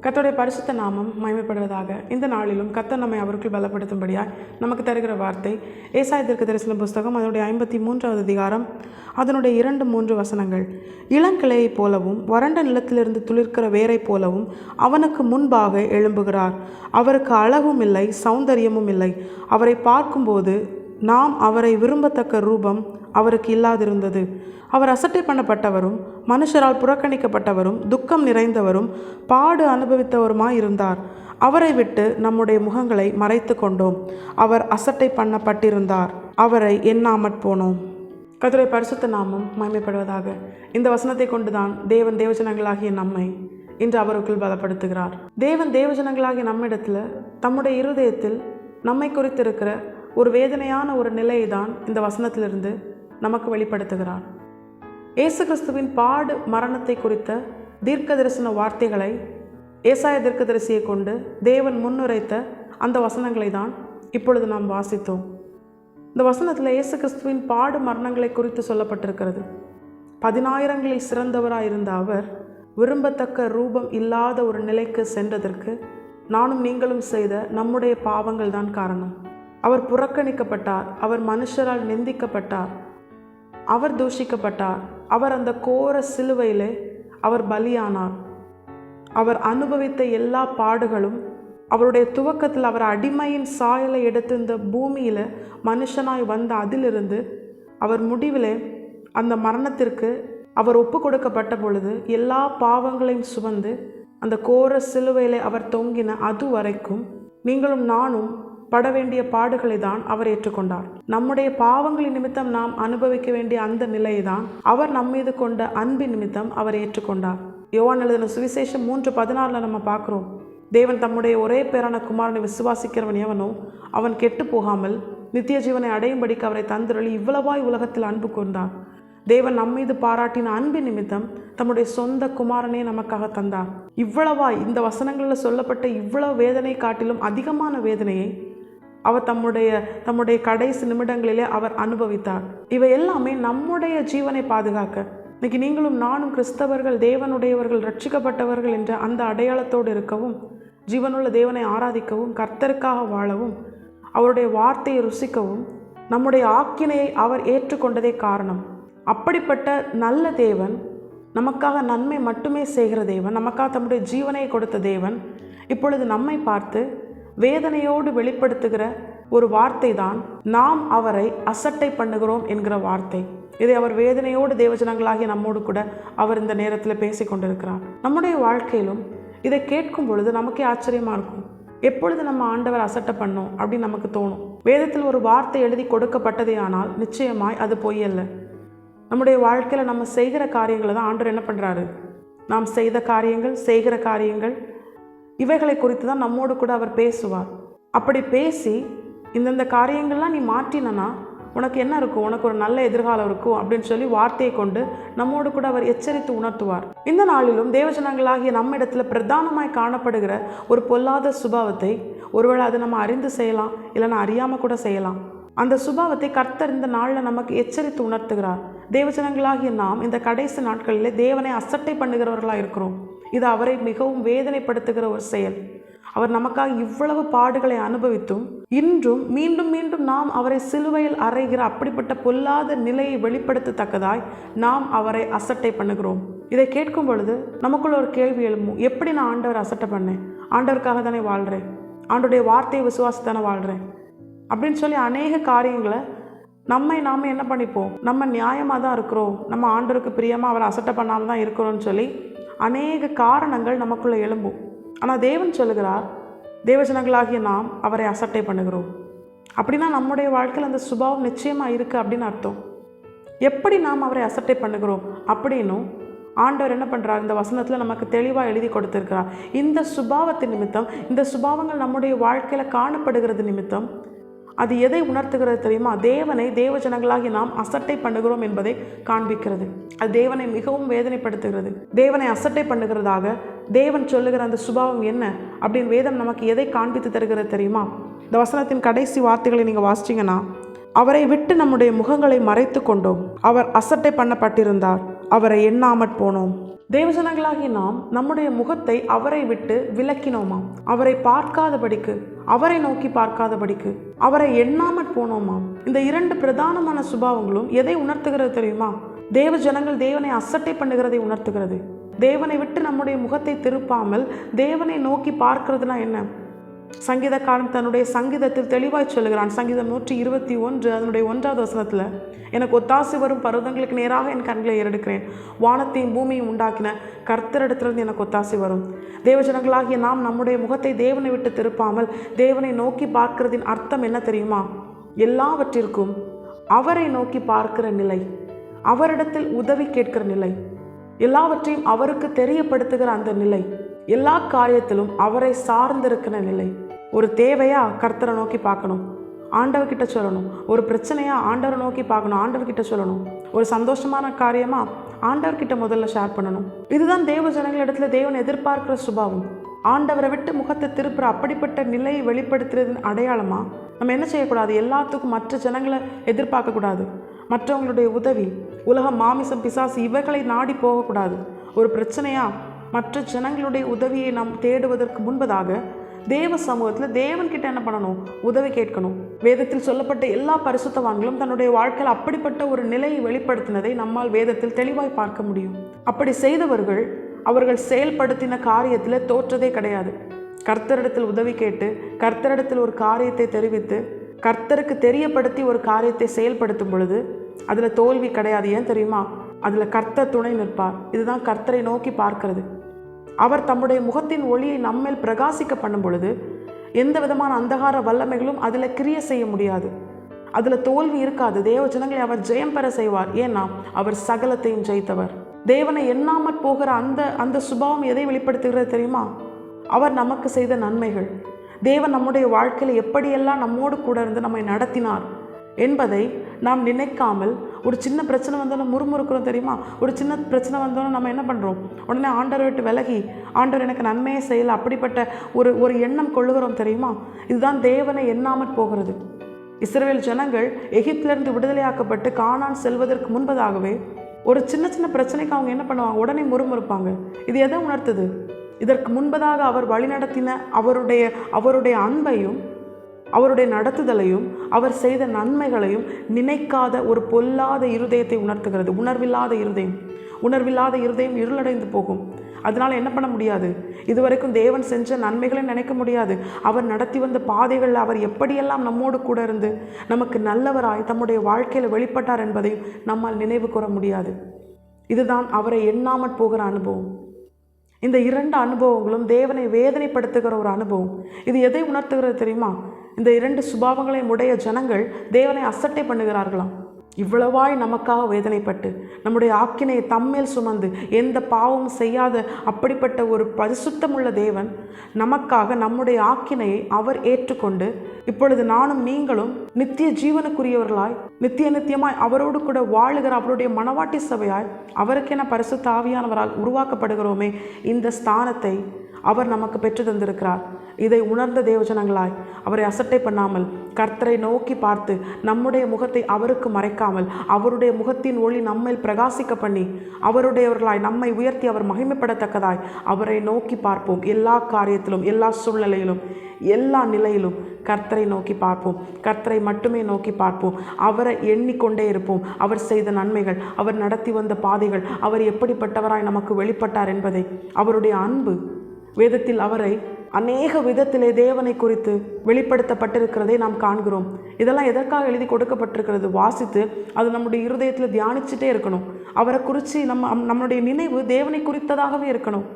கர்த்தருடைய பரிசுத்த நாமம் மகிமைப்படுவதாக. இந்த நாளிலும் கர்த்தர் நம்மை அவருக்குள் பலப்படுத்தும்படியாய் நமக்கு தருகிற வார்த்தை ஏசாயா தீர்க்கதரிசன புஸ்தகம் அதனுடைய 53வது அதிகாரம் அதனுடைய 2-3 வசனங்கள். இளங்கிளையைப் போலவும் வறண்ட நிலத்திலிருந்து துளிர்க்கிற வேரை போலவும் அவனுக்கு முன்பாக எழும்புகிறார். அவருக்கு அழகும் இல்லை, சௌந்தரியமும் இல்லை. அவரை பார்க்கும்போது நாம் அவரை விரும்பத்தக்க ரூபம் அவருக்கு இல்லாதிருந்தது. அவர் அசட்டை பண்ணப்பட்டவரும் மனுஷரால் புறக்கணிக்கப்பட்டவரும் துக்கம் நிறைந்தவரும் பாடு அனுபவித்தவருமாயிருந்தார். அவரை விட்டு நம்முடைய முகங்களை மறைத்து கொண்டோம். அவர் அசட்டை பண்ணப்பட்டிருந்தார், அவரை எண்ணாமற் போனோம். கர்த்தருடைய பரிசுத்த நாமம் மகிமைப்படுவதாக. இந்த வசனத்தை கொண்டுதான் தேவன் தேவஜனங்களாகிய நம்மை இன்று அவருக்குள் பலப்படுத்துகிறார். தேவன் தேவஜனங்களாகிய நம்மிடத்தில் தம்முடைய இருதயத்தில் நம்மை குறித்திருக்கிற ஒரு வேதனையான ஒரு நிலையை தான் இந்த வசனத்திலிருந்து நமக்கு வெளிப்படுத்துகிறார். இயேசு கிறிஸ்துவின் பாடு மரணத்தை குறித்த தீர்க்க தரிசன வார்த்தைகளை ஏசாயா தீர்க்கதரிசியை கொண்டு தேவன் முன்னுரைத்த அந்த வசனங்களை தான் இப்பொழுது நாம் வாசித்தோம். இந்த வசனத்தில் இயேசு கிறிஸ்துவின் பாடு மரணங்களை குறித்து சொல்லப்பட்டிருக்கிறது. 10,000களில் சிறந்தவராயிருந்த அவர் விரும்பத்தக்க ரூபம் இல்லாத ஒரு நிலைக்கு சென்றதற்கு நானும் நீங்களும் செய்த நம்முடைய பாவங்கள் தான் காரணம். அவர் புறக்கணிக்கப்பட்டார், அவர் மனுஷரால் நிந்திக்கப்பட்டார், அவர் தூஷிக்கப்பட்டார், அவர் அந்த கோர சிலுவையிலே அவர் பலியானார். அவர் அனுபவித்த எல்லா பாடுகளும், அவருடைய துவக்கத்தில் அவர் அடிமையின் சாயலை எடுத்து இந்த பூமியில் மனுஷனாய் வந்த அதிலிருந்து அவர் முடிவிலே அந்த மரணத்திற்கு அவர் ஒப்பு கொடுக்கப்பட்ட பொழுது எல்லா பாவங்களையும் சுமந்து அந்த கோர சிலுவையிலே அவர் தொங்கின அது வரைக்கும் நீங்களும் நானும் பட வேண்டிய பாடுகளை தான் அவர் ஏற்றுக்கொண்டார். நம்முடைய பாவங்களின் நிமித்தம் நாம் அனுபவிக்க வேண்டிய அந்த நிலையை தான் அவர் நம்மீது கொண்ட அன்பின் நிமித்தம் அவர் ஏற்றுக்கொண்டார். யோவான் எழுதின சுவிசேஷம் 3:14 நம்ம பார்க்குறோம். தேவன் தம்முடைய ஒரே பேரான குமாரனை விசுவாசிக்கிறவன் எவனோ அவன் கெட்டு போகாமல் நித்திய ஜீவனை அடையும்படிக்கு அவரை தந்திரளி இவ்வளவாய் உலகத்தில் அன்பு கொண்டார். தேவன் நம்மீது பாராட்டின அன்பின் நிமித்தம் தம்முடைய சொந்த குமாரனே நமக்காக தந்தார். இவ்வளவாய் இந்த வசனங்களில் சொல்லப்பட்ட இவ்வளவு வேதனை காட்டிலும் அதிகமான வேதனையை அவர் தம்முடைய கடைசி நிமிடங்களிலே அவர் அனுபவித்தார். இவை எல்லாமே நம்முடைய ஜீவனை பாதுகாக்க. இன்னைக்கு நீங்களும் நானும் கிறிஸ்தவர்கள், தேவனுடையவர்கள், ரட்சிக்கப்பட்டவர்கள் என்ற அந்த அடையாளத்தோடு இருக்கவும், ஜீவனுள்ள தேவனை ஆராதிக்கவும், கர்த்தருக்காக வாழவும், அவருடைய வார்த்தையை ருசிக்கவும் நம்முடைய ஆக்கினையை அவர் ஏற்றுக்கொண்டதே காரணம். அப்படிப்பட்ட நல்ல தேவன், நமக்காக நன்மை மட்டுமே செய்கிற தேவன், நமக்காக தம்முடைய ஜீவனை கொடுத்த தேவன் இப்பொழுது நம்மை பார்த்து வேதனையோடு வெளிப்படுத்துகிற ஒரு வார்த்தை தான் நாம் அவரை அசட்டை பண்ணுகிறோம் என்கிற வார்த்தை. இதை அவர் வேதனையோடு தேவஜனங்களாகிய நம்மோடு கூட அவர் இந்த நேரத்தில் பேசி கொண்டிருக்கிறார். நம்முடைய வாழ்க்கையிலும் இதை கேட்கும் பொழுது நமக்கே ஆச்சரியமாக இருக்கும். எப்பொழுது நம்ம ஆண்டவர் அசட்டை பண்ணோம் அப்படின்னு நமக்கு தோணும். வேதத்தில் ஒரு வார்த்தை எழுதி கொடுக்கப்பட்டதே ஆனால் நிச்சயமாய் அது பொய்யல்ல. நம்முடைய வாழ்க்கையில் நம்ம செய்கிற காரியங்களை தான் ஆண்டவர் என்ன பண்ணுறாரு, நாம் செய்த காரியங்கள், செய்கிற காரியங்கள், இவைகளை குறித்து தான் நம்மோடு கூட அவர் பேசுவார். அப்படி பேசி இந்தந்த காரியங்கள்லாம் நீ மாற்றினா உனக்கு என்ன இருக்கும், உனக்கு ஒரு நல்ல எதிர்காலம் இருக்கும் அப்படின்னு சொல்லி வார்த்தையை கொண்டு நம்மோடு கூட அவர் எச்சரித்து உணர்த்துவார். இந்த நாளிலும் தேவஜனங்களாகிய நம்மிடத்தில் பிரதானமாய் காணப்படுகிற ஒரு பொல்லாத சுபாவத்தை, ஒருவேளை அதை நம்ம அறிந்து செய்யலாம், இல்லைன்னா அறியாமல் கூட செய்யலாம். அந்த சுபாவத்தை கர்த்தர் இந்த நாளில் நமக்கு எச்சரித்து உணர்த்துகிறார். தேவஜனங்களாகிய நாம் இந்த கடைசி நாட்களிலே தேவனை அசட்டை பண்ணுகிறவர்களாக இருக்கிறோம். இது அவரை மிகவும் வேதனைப்படுத்துகிற ஒரு செயல். அவர் நமக்காக இவ்வளவு பாடுகளை அனுபவித்தும் இன்றும் மீண்டும் மீண்டும் நாம் அவரை சிலுவையில் அறைகிற அப்படிப்பட்ட பொல்லாத நிலையை வெளிப்படுத்தத்தக்கதாய் நாம் அவரை அசட்டை பண்ணுகிறோம். இதை கேட்கும் பொழுது நமக்குள்ள ஒரு கேள்வி எழும்பும். எப்படி நான் ஆண்டவர் அசட்டை பண்ணேன்? ஆண்டவருக்காக தானே வாழ்கிறேன், ஆண்டவருடைய வார்த்தையை விசுவாசத்தானே வாழ்கிறேன் அப்படின்னு சொல்லி அநேக காரியங்களை நாம என்ன பண்ணிப்போம், நம்ம நியாயமாக தான் இருக்கிறோம், நம்ம ஆண்டவருக்கு பிரியமாக அவரை அசட்டை பண்ணாமல் தான் இருக்கிறோம்னு சொல்லி அநேக காரணங்கள் நமக்குள்ளே எழும்பும். ஆனால் தேவன் சொல்லுகிறார், தேவஜனங்களாகிய நாம் அவரை அசட்டை பண்ணுகிறோம். அப்படின்னா நம்முடைய வாழ்க்கையில் அந்த சுபாவம் நிச்சயமாக இருக்குது அப்படின்னு அர்த்தம். எப்படி நாம் அவரை அசட்டை பண்ணுகிறோம் அப்படின்னும் ஆண்டவர் என்ன பண்ணுறார், இந்த வசனத்தில் நமக்கு தெளிவாக எழுதி கொடுத்துருக்கிறார். இந்த சுபாவத்தின் நிமித்தம், இந்த சுபாவங்கள் நம்முடைய வாழ்க்கையில் காணப்படுகிறது நிமித்தம் அது எதை உணர்த்துகிறது தெரியுமா? தேவனை தேவஜனங்களாகி நாம் அசட்டை பண்ணுகிறோம் என்பதை காண்பிக்கிறது. அது தேவனை மிகவும் வேதனைப்படுத்துகிறது. தேவனை அசட்டை பண்ணுகிறதாக தேவன் சொல்லுகிற அந்த சுபாவம் என்ன அப்படின்னு வேதம் நமக்கு எதை காண்பித்து தருகிறது தெரியுமா? இந்த வசனத்தின் கடைசி வார்த்தைகளை நீங்கள் வாசிச்சிங்கன்னா, அவரை விட்டு நம்முடைய முகங்களை மறைத்து கொண்டோம், அவர் அசட்டை பண்ணப்பட்டிருந்தார், அவரை எண்ணாமற் போனோம். தேவஜனங்களாகி நாம் நம்முடைய முகத்தை அவரை விட்டு விலக்கினோமாம். அவரை பார்க்காதபடிக்கு, அவரை நோக்கி பார்க்காதபடிக்கு, அவரை எண்ணாமற் போனோமாம். இந்த இரண்டு பிரதானமான சுபாவங்களும் எதை உணர்த்துகிறது தெரியுமா? தேவ ஜனங்கள் தேவனை அசட்டை பண்ணுகிறதை உணர்த்துகிறது. தேவனை விட்டு நம்முடைய முகத்தை திருப்பாமல் தேவனை நோக்கி பார்க்கிறதுனா என்ன? சங்கீதக்காரன் தன்னுடைய சங்கீதத்தில் தெளிவாய் சொல்லுகிறான். சங்கீதம் 121 அதனுடைய 1வது வசனத்தில், எனக்கு ஒத்தாசை வரும் பர்வதங்களுக்கு நேராக என் கண்களை ஏறெடுக்கிறேன், வானத்தையும் பூமியும் உண்டாக்கின கர்த்தரிடத்திலிருந்து எனக்கு ஒத்தாசை வரும். தேவஜனங்களாகிய நாம் நம்முடைய முகத்தை தேவனை விட்டு திருப்பாமல் தேவனை நோக்கி பார்க்கிறதின் அர்த்தம் என்ன தெரியுமா? எல்லாவற்றிற்கும் அவரை நோக்கி பார்க்கிற நிலை, அவரிடத்தில் உதவி கேட்கிற நிலை, எல்லாவற்றையும் அவருக்கு தெரியப்படுத்துகிற அந்த நிலை, எல்லா காரியத்திலும் அவரை சார்ந்திருக்கிற நிலை. ஒரு தேவையா கர்த்தரை நோக்கி பார்க்கணும், ஆண்டவர்கிட்ட சொல்லணும். ஒரு பிரச்சனையா ஆண்டவரை நோக்கி பார்க்கணும், ஆண்டவர்கிட்ட சொல்லணும். ஒரு சந்தோஷமான காரியமா ஆண்டவர்கிட்ட முதல்ல ஷேர் பண்ணணும். இதுதான் தேவ ஜனங்களிடத்துல தேவன் எதிர்பார்க்கிற சுபாவம். ஆண்டவரை விட்டு முகத்தை திருப்புற அப்படிப்பட்ட நிலையை வெளிப்படுத்துறதின் அடையாளமா நம்ம என்ன செய்யக்கூடாது? எல்லாத்துக்கும் மற்ற ஜனங்களை எதிர்பார்க்கக்கூடாது. மற்றவங்களுடைய உதவி, உலகம், மாமிசம், பிசாசு இவைகளை நாடி போகக்கூடாது. ஒரு பிரச்சனையா மற்ற ஜனங்களுடைய உதவியை நாம் தேடுவதற்கு முன்பதாக தேவ சமூகத்தில் தேவன்கிட்ட என்ன பண்ணணும்? உதவி கேட்கணும். வேதத்தில் சொல்லப்பட்ட எல்லா பரிசுத்தவான்களும் தன்னுடைய வாழ்க்கையில் அப்படிப்பட்ட ஒரு நிலையை வெளிப்படுத்தினதை நம்மால் வேதத்தில் தெளிவாய் பார்க்க முடியும். அப்படி செய்தவர்கள் அவர்கள் செயல்படுத்தின காரியத்தில் தோற்றதே கிடையாது. கர்த்தரிடத்தில் உதவி கேட்டு, கர்த்தரிடத்தில் ஒரு காரியத்தை தெரிவித்து, கர்த்தருக்கு தெரியப்படுத்தி ஒரு காரியத்தை செயல்படுத்தும் பொழுது அதில் தோல்வி கிடையாது. ஏன் தெரியுமா? அதில் கர்த்தர் துணை நிற்பார். இதுதான் கர்த்தரை நோக்கி பார்க்கிறது. அவர் தம்முடைய முகத்தின் ஒளியை நம்மேல் பிரகாசிக்க பண்ணும் பொழுது எந்த விதமான அந்தகார வல்லமைகளும் அதில் கிரியை செய்ய முடியாது. அதில் தோல்வி இருக்காது. தேவ ஜனங்களை அவர் ஜெயம் பெற செய்வார். ஏன்னா அவர் சகலத்தையும் ஜெயித்தவர். தேவனை எண்ணாமற் போகிற அந்த சுபாவம் எதை வெளிப்படுத்துகிறது தெரியுமா? அவர் நமக்கு செய்த நன்மைகள், தேவன் நம்முடைய வாழ்க்கையில் எப்படியெல்லாம் நம்மோடு கூட இருந்து நம்மை நடத்தினார் என்பதை நாம் நினைக்காமல், ஒரு சின்ன பிரச்சனை வந்தோன்னா முறுமுறுக்கிறோம் தெரியுமா? ஒரு சின்ன பிரச்சனை வந்தோன்னா நம்ம என்ன பண்ணுறோம்? உடனே ஆண்டவரை விட்டு விலகி, ஆண்டவர் எனக்கு நன்மையே செய்யலை, அப்படிப்பட்ட ஒரு எண்ணம் கொள்ளுகிறோம் தெரியுமா? இதுதான் தேவனை எண்ணாமற் போகிறது. இஸ்ரவேல் ஜனங்கள் எகிப்திலிருந்து விடுதலையாக்கப்பட்டு கானான் செல்வதற்கு முன்பதாகவே ஒரு சின்ன சின்ன பிரச்சனைக்கு அவங்க என்ன பண்ணுவாங்க? உடனே முறுமுறுப்பாங்க. இது எதை உணர்த்துது? இதற்கு முன்பதாக அவர் வழிநடத்தின அவருடைய அன்பையும் அவருடைய நடத்துதலையும் அவர் செய்த நன்மைகளையும் நினைக்காத ஒரு பொல்லாத இருதயத்தை உணர்த்துகிறது. உணர்வில்லாத இருதயம் இருளடைந்து போகும். அதனால் என்ன பண்ண முடியாது? இதுவரைக்கும் தேவன் செஞ்ச நன்மைகளை நினைக்க முடியாது. அவர் நடத்தி வந்த பாதைகளில் அவர் எப்படியெல்லாம் நம்மோடு கூட இருந்து நமக்கு நல்லவராய் தம்முடைய வாழ்க்கையில் வெளிப்பட்டார் என்பதையும் நம்மால் நினைவு கூற முடியாது. இதுதான் அவரை எண்ணாமற் போகிற அனுபவம். இந்த இரண்டு அனுபவங்களும் தேவனை வேதனைப்படுத்துகிற ஒரு அனுபவம். இது எதை உணர்த்துகிறது தெரியுமா? இந்த இரண்டு சுபாவங்களையும் உடைய ஜனங்கள் தேவனை அசட்டை பண்ணுகிறார்களாம். இவ்வளவாய் நமக்காக வேதனைப்பட்டு நம்முடைய ஆக்கினையை தம்மேல் சுமந்து எந்த பாவமும் செய்யாத அப்படிப்பட்ட ஒரு பரிசுத்தமுள்ள தேவன் நமக்காக நம்முடைய ஆக்கினையை அவர் ஏற்றுக்கொண்டு இப்பொழுது நானும் நீங்களும் நித்திய ஜீவனுக்குரியவர்களாய் நித்தியமாய் அவரோடு கூட வாழுகிற அவருடைய மனவாட்டி சபையாய் அவருக்கென பரிசுத்த ஆவியானவரால் உருவாக்கப்படுகிறோமே, இந்த ஸ்தானத்தை அவர் நமக்கு பெற்று தந்திருக்கிறார். இதை உணர்ந்த தேவஜனங்களாய் அவரை அசட்டை பண்ணாமல் கர்த்தரை நோக்கி பார்த்து நம்முடைய முகத்தை அவருக்கு மறைக்காமல் அவருடைய முகத்தின் ஒளி நம்மேல் பிரகாசிக்க பண்ணி அவருடையவர்களாய் நம்மை உயர்த்தி அவர் மகிமைப்படத்தக்கதாய் அவரை நோக்கி பார்ப்போம். எல்லா காரியத்திலும், எல்லா சூழ்நிலையிலும், எல்லா நிலையிலும் கர்த்தரை நோக்கி பார்ப்போம். கர்த்தரை மட்டுமே நோக்கி பார்ப்போம். அவரை எண்ணிக்கொண்டே இருப்போம். அவர் செய்த நன்மைகள், அவர் நடத்தி வந்த பாதைகள், அவர் எப்படிப்பட்டவராய் நமக்கு வெளிப்பட்டார் என்பதை, அவருடைய அன்பு, வேதத்தில் அவரை அநேக விதத்திலே தேவனை குறித்து வெளிப்படுத்தப்பட்டிருக்கிறதை நாம் காண்கிறோம். இதெல்லாம் எதற்காக எழுதி கொடுக்கப்பட்டிருக்கிறது? வாசித்து அது நம்முடைய இருதயத்தில் தியானிச்சுட்டே இருக்கணும். அவரை குறித்து நம்முடைய நினைவு தேவனை குறித்ததாகவே இருக்கணும்.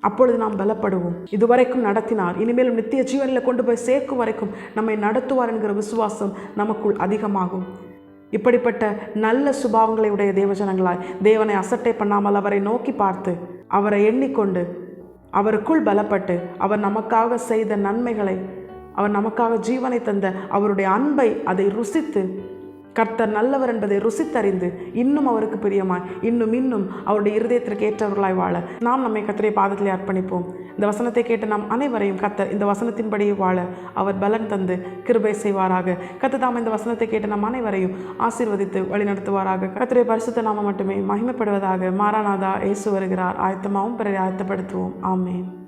அப்பொழுது நாம் பலப்படுவோம். இதுவரைக்கும் நடத்தினார், இனிமேலும் நித்திய ஜீவனில் கொண்டு போய் சேர்க்கும் வரைக்கும் நம்மை நடத்துவார் என்கிற விசுவாசம் நமக்குள் அதிகமாகும். இப்படிப்பட்ட நல்ல சுபாவங்களை உடைய தேவஜனங்களாய் தேவனை அசட்டை பண்ணாமல் அவரை நோக்கி பார்த்து அவரை எண்ணிக்கொண்டு அவருக்குள் பலப்பட்டு அவர் நமக்காக செய்த நன்மைகளை, அவர் நமக்காக ஜீவனை தந்த அவருடைய அன்பை அதை ருசித்து கர்த்தர் நல்லவர் என்பதை ருசித்தறிந்து இன்னும் அவருக்கு பிரியமாய் இன்னும் அவருடைய இருதயத்திற்கு ஏற்றவர்களாய் வாழ நாம் நம்மை கர்த்தருடைய பாதத்திலே அர்ப்பணிப்போம். இந்த வசனத்தை கேட்டு நாம் அனைவரையும் கர்த்தர் இந்த வசனத்தின்படியே வாழ அவர் பலன் தந்து கிருபை செய்வாராக. கர்த்தர் தாம் இந்த வசனத்தை கேட்டு நாம் அனைவரையும் ஆசீர்வதித்து வழிநடத்துவாராக. கர்த்தருடைய பரிசுத்த நாமம் மட்டுமே மகிமைப்படுவதாக. மாராநாதா, இயேசு வருகிறார். ஆயத்தமாகவும் பிறரை ஆயத்தப்படுத்துவோம். ஆமென்.